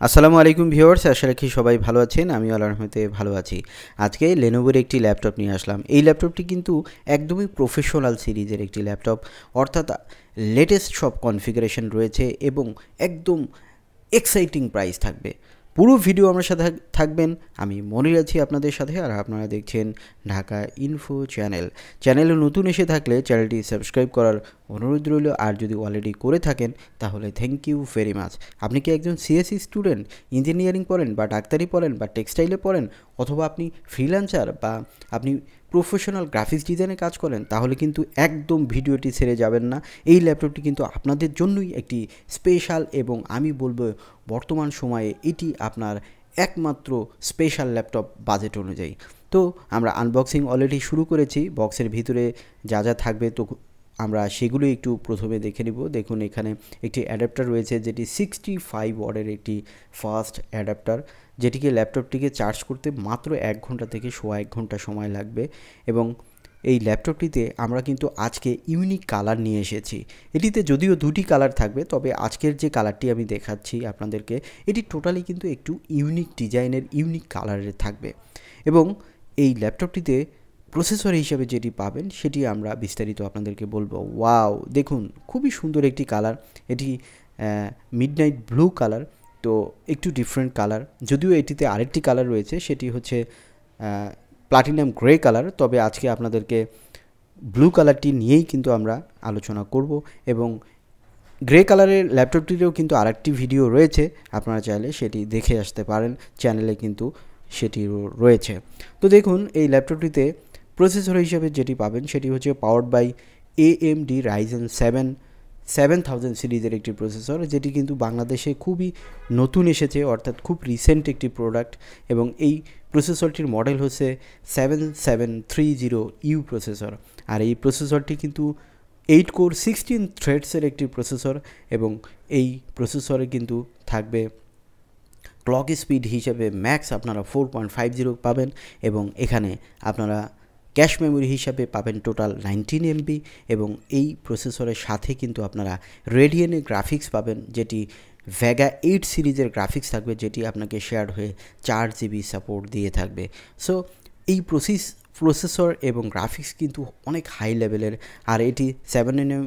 আসসালামু আলাইকুম ভিউয়ার্স, আশা রাখি সবাই ভালো আছেন। আমি আল্লাহর রহমতে ভালো আছি। আজকে লেনোভোর একটি ল্যাপটপ নিয়ে আসলাম। এই ল্যাপটপটি কিন্তু একদমই প্রফেশনাল সিরিজের একটি ল্যাপটপ, অর্থাৎ লেটেস্ট সব কনফিগারেশন রয়েছে এবং একদম এক্সাইটিং প্রাইস থাকবে। পুরো ভিডিও আমার সাথে থাকবেন। আমি মনির আছি আপনাদের সাথে, আর আপনারা দেখছেন ঢাকা ইনফো চ্যানেলে নতুন এসে থাকলে চ্যানেলটি সাবস্ক্রাইব করার অনুরোধ রইল, আর যদি অলরেডি করে থাকেন তাহলে থ্যাংক ইউ ভেরি মাচ। আপনি কি একজন সিএসসি স্টুডেন্ট, ইঞ্জিনিয়ারিং পড়েন বা ডাক্তারি পড়েন বা টেক্সটাইলে পড়েন, অথবা আপনি ফ্রিল্যান্সার বা আপনি প্রফেশনাল গ্রাফিক্স ডিজাইনে কাজ করেন, তাহলে কিন্তু একদম ভিডিওটি ছেড়ে যাবেন না। এই ল্যাপটপটি কিন্তু আপনাদের জন্যই একটি স্পেশাল, এবং আমি বলবো বর্তমান সময়ে এটি আপনার একমাত্র স্পেশাল ল্যাপটপ বাজেট অনুযায়ী। তো আমরা আনবক্সিং অলরেডি শুরু করেছি। বক্সের ভিতরে যা যা থাকবে তো আমরা সেগুলো একটু প্রথমে দেখে নিব। দেখুন, এখানে একটি অ্যাডাপ্টার রয়েছে, যেটি 65 ওয়াটের একটি ফাস্ট অ্যাডাপ্টার, যেটিকে ল্যাপটপটিকে চার্জ করতে মাত্র 1 ঘন্টা থেকে সোয়া 1 ঘন্টা সময় লাগবে। এবং এই ল্যাপটপটিতে আমরা কিন্তু আজকে ইউনিক কালার নিয়ে এসেছি। এটিতে যদিও দুটি কালার থাকবে, তবে আজকের যে কালারটি আমি দেখাচ্ছি আপনাদেরকে, এটি টোটালি কিন্তু একটু ইউনিক ডিজাইনের, ইউনিক কালারের থাকবে। এবং এই ল্যাপটপটিতে প্রসেসর হিসাবে যেটি পাবেন সেটি আমরা বিস্তারিত আপনাদেরকে বলবো। ওয়াও, দেখুন খুবই সুন্দর একটি কালার। এটি মিডনাইট ব্লু কালার, তো একটু ডিফারেন্ট কালার। যদিও এটিতে আরেকটি কালার রয়েছে, সেটি হচ্ছে প্লাটিনাম গ্রে কালার, তবে আজকে আপনাদেরকে ব্লু কালারটি নিয়েই কিন্তু আমরা আলোচনা করব। এবং গ্রে কালারের ল্যাপটপটিরও কিন্তু আরেকটি ভিডিও রয়েছে, আপনারা চাইলে সেটি দেখে আসতে পারেন, চ্যানেলে কিন্তু সেটিও রয়েছে। তো দেখুন, এই ল্যাপটপটিতে প্রসেসর হিসাবে যেটি পাবেন সেটি হচ্ছে পাওয়ার্ড বাই AMD ryzen 7000 সিরিজের একটি প্রসেসর, যেটি কিন্তু বাংলাদেশে খুবই নতুন এসেছে, অর্থাৎ খুব রিসেন্ট একটি প্রোডাক্ট। এবং এই প্রসেসরটির মডেল হচ্ছে 7730U প্রসেসর। আর এই প্রসেসরটি কিন্তু 8 কোর 16 থ্রেডসের একটি প্রসেসর, এবং এই প্রসেসরে কিন্তু থাকবে ক্লক স্পিড হিসেবে ম্যাক্স আপনারা 4.50 পাবেন, এবং এখানে আপনারা ক্যাশ মেমোরি হিসাবে পাবেন টোটাল 19 MB। এবং এই প্রসেসরের সাথে কিন্তু আপনারা রেডিয়ানের গ্রাফিক্স পাবেন, যেটি ভেগা 8 সিরিজের গ্রাফিক্স থাকবে, যেটি আপনাকে শেয়ার হয়ে 4GB সাপোর্ট দিয়ে থাকবে। সো এই প্রসেসর এবং গ্রাফিক্স কিন্তু অনেক হাই লেভেলের, আর এটি 7nm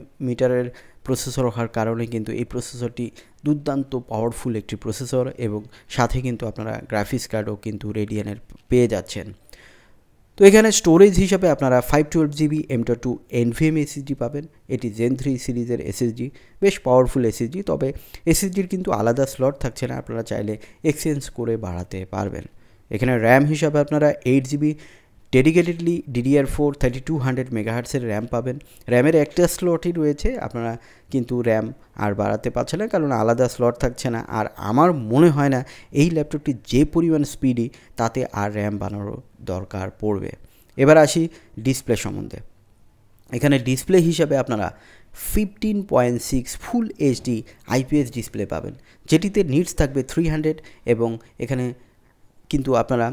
প্রসেসর হওয়ার কারণে কিন্তু এই প্রসেসরটি দুর্দান্ত পাওয়ারফুল একটি প্রসেসর, এবং সাথে কিন্তু আপনারা গ্রাফিক্স কার্ডও কিন্তু রেডিয়ানের পেয়ে যাচ্ছেন। তো এখানে স্টোরেজ হিসাবে আপনারা 512GB M.2 NVMe SSD পাবেন। এটি Gen 3 সিরিজের SSD, বেশ পাওয়ারফুল SSD, তবে SSDর কিন্তু আলাদা স্লট থাকছে না, আপনারা চাইলে এক্সচেঞ্জ করে বাড়াতে পারবেন। এখানে র্যাম হিসাবে আপনারা 8GB ডেডিকেটেডলি DDR4 3200 মেগাহার্টসের র্যাম পাবেন। র্যামের একটা স্লটই রয়েছে, আপনারা কিন্তু র্যাম আর বাড়াতে পারছে না, কারণ আলাদা স্লট থাকছে না। আর আমার মনে হয় না এই ল্যাপটপটি যে পরিমাণ স্পিডি, তাতে আর র্যাম বানানোর দরকার পড়বে। এবার আসি ডিসপ্লে সম্বন্ধে। এখানে ডিসপ্লে হিসাবে আপনারা 15.6 ফুল HD IPS ডিসপ্লে পাবেন, যেটিতে নিটস থাকবে 300, এবং এখানে কিন্তু আপনারা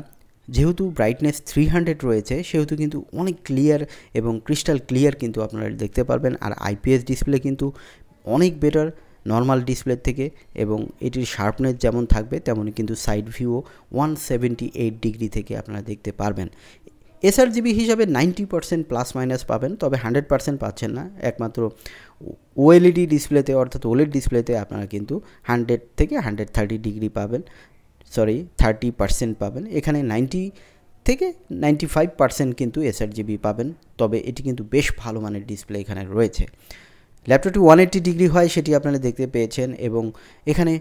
যেহেতু ব্রাইটনেস 300 রয়েছে, সেহেতু কিন্তু অনেক ক্লিয়ার এবং ক্রিস্টাল ক্লিয়ার কিন্তু আপনারা দেখতে পারবেন। আর IPS ডিসপ্লে কিন্তু অনেক বেটার নর্মাল ডিসপ্লের থেকে, এবং এটির শার্পনেস যেমন থাকবে তেমনই কিন্তু সাইড ভিউও 178 ডিগ্রি থেকে আপনারা দেখতে পারবেন। sRGB হিসাবে 90% প্লাস মাইনাস পাবেন, তবে 100% পাচ্ছেন না। একমাত্র OLED ডিসপ্লেতে, অর্থাৎ OLED ডিসপ্লেতে আপনারা কিন্তু 100 থেকে 130 ডিগ্রি পাবেন, 30% পাবেন। এখানে 90 থেকে 95% কিন্তু sRGB পাবেন, তবে এটি কিন্তু বেশ ভালো মানের ডিসপ্লে এখানে রয়েছে। ল্যাপটপটি 180 ডিগ্রি হয়, সেটি আপনারা দেখতে পেয়েছেন। এবং এখানে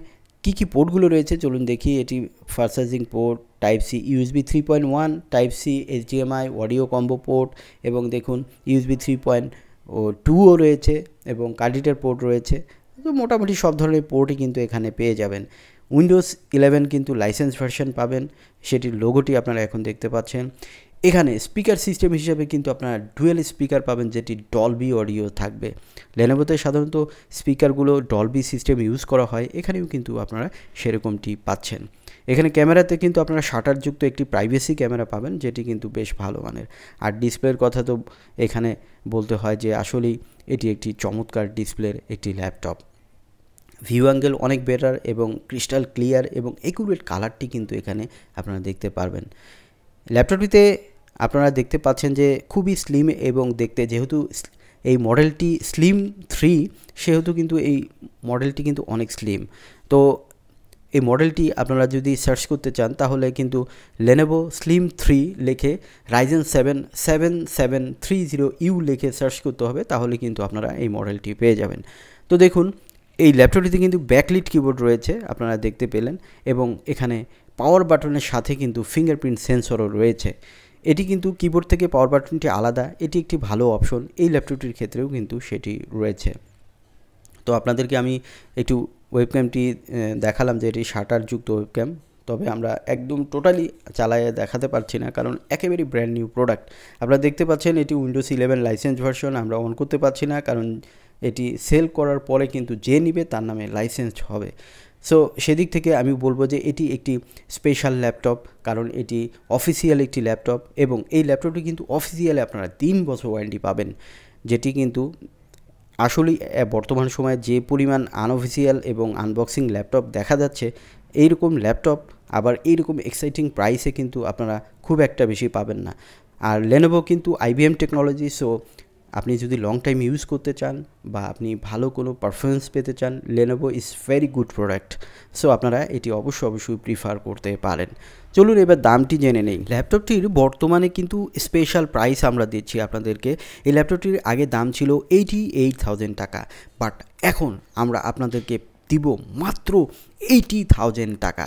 কি পোর্টগুলো রয়েছে চলুন দেখি। এটি fast charging port, Type-C USB 3.1, Type-C HDMI audio combo port, এবং দেখুন USB 3.2ও রয়েছে, এবং কার্ডিটের পোর্ট রয়েছে। তো মোটামুটি সব ধরনের পোর্টই কিন্তু এখানে পেয়ে যাবেন। উইন্ডোজ 11 কিন্তু লাইসেন্স ভার্সন পাবেন, সেটির লোগোটি আপনারা এখন দেখতে পাচ্ছেন। এখানে স্পিকার সিস্টেম হিসেবে কিন্তু আপনারা ডুয়েল স্পিকার পাবেন, যেটি ডলবি অডিও থাকবে। লেনোভোতে সাধারণত স্পিকারগুলো ডলবি সিস্টেম ইউজ করা হয়, এখানেও কিন্তু আপনারা সেরকমটি পাচ্ছেন। এখানে ক্যামেরাতে কিন্তু আপনারা শাটারযুক্ত একটি প্রাইভেসি ক্যামেরা পাবেন, যেটি কিন্তু বেশ ভালো মানের। আর ডিসপ্লের কথা তো এখানে বলতে হয় যে আসলেই এটি একটি চমৎকার ডিসপ্লের একটি ল্যাপটপ। ভিউ অ্যাঙ্গেল অনেক বেটার এবং ক্রিস্টাল ক্লিয়ার এবং একুরেট কালারটি কিন্তু এখানে আপনারা দেখতে পারবেন। ল্যাপটপটিতে আপনারা দেখতে পাচ্ছেন যে খুবই স্লিম এবং দেখতে, যেহেতু এই মডেলটি স্লিম 3 সেহেতু কিন্তু এই মডেলটি কিন্তু অনেক স্লিম। তো এই মডেলটি আপনারা যদি সার্চ করতে চান তাহলে কিন্তু lenovo slim 3 লিখে ryzen 7 7730U লিখে সার্চ করতে হবে, তাহলে কিন্তু আপনারা এই মডেলটি পেয়ে যাবেন। তো দেখুন এই ল্যাপটপটিতে কিন্তু ব্যাকলিট কিবোর্ড রয়েছে, আপনারা দেখতে পেলেন, এবং এখানে পাওয়ার বাটনের সাথে কিন্তু ফিঙ্গারপ্রিন্ট সেন্সরও রয়েছে। এটি কিন্তু কিবোর্ড থেকে পাওয়ার বাটনটি আলাদা, এটি একটি ভালো অপশন, এই ল্যাপটপটির ক্ষেত্রেও কিন্তু সেটি রয়েছে। তো আপনাদেরকে আমি একটু ওয়েবক্যামটি দেখালাম যে এটি শাটারযুক্ত ওয়েবক্যাম, তবে আমরা একদম টোটালি চালায়ে দেখাতে পারছি না, কারণ একেবারেই ব্র্যান্ড নিউ প্রোডাক্ট। আপনারা দেখতে পাচ্ছেন এটি উইন্ডোজ 11 লাইসেন্স ভার্সন, আমরা অন করতে পারছি না, কারণ এটি সেল করার পরে কিন্তু যে নিবে তার নামে লাইসেন্স হবে। সো সেদিক থেকে আমি বলবো যে এটি একটি স্পেশাল ল্যাপটপ, কারণ এটি অফিসিয়াল একটি ল্যাপটপ, এবং এই ল্যাপটপটি কিন্তু অফিসিয়ালি আপনারা 3 বছর ওয়ারেন্টি পাবেন, যেটি কিন্তু আসলেই বর্তমান সময়ে যে পরিমাণ আনঅফিসিয়াল এবং আনবক্সিং ল্যাপটপ দেখা যাচ্ছে, এইরকম ল্যাপটপ আবার এইরকম এক্সাইটিং প্রাইসে কিন্তু আপনারা খুব একটা বেশি পাবেন না। আর লেনোভো কিন্তু IBM টেকনোলজি, সো আপনি যদি লং টাইম ইউজ করতে চান বা আপনি ভালো কোনো পারফরমেন্স পেতে চান, Lenovo is very good product. So আপনারা এটি অবশ্যই প্রিফার করতে পারেন। চলুন এবার দামটি জেনে নেই। ল্যাপটপটির বর্তমানে কিন্তু স্পেশাল প্রাইস আমরা দিচ্ছি আপনাদেরকে। এই ল্যাপটপটির আগে দাম ছিল 88,000 টাকা, বাট এখন আমরা আপনাদেরকে দিব মাত্র 80,000 টাকা।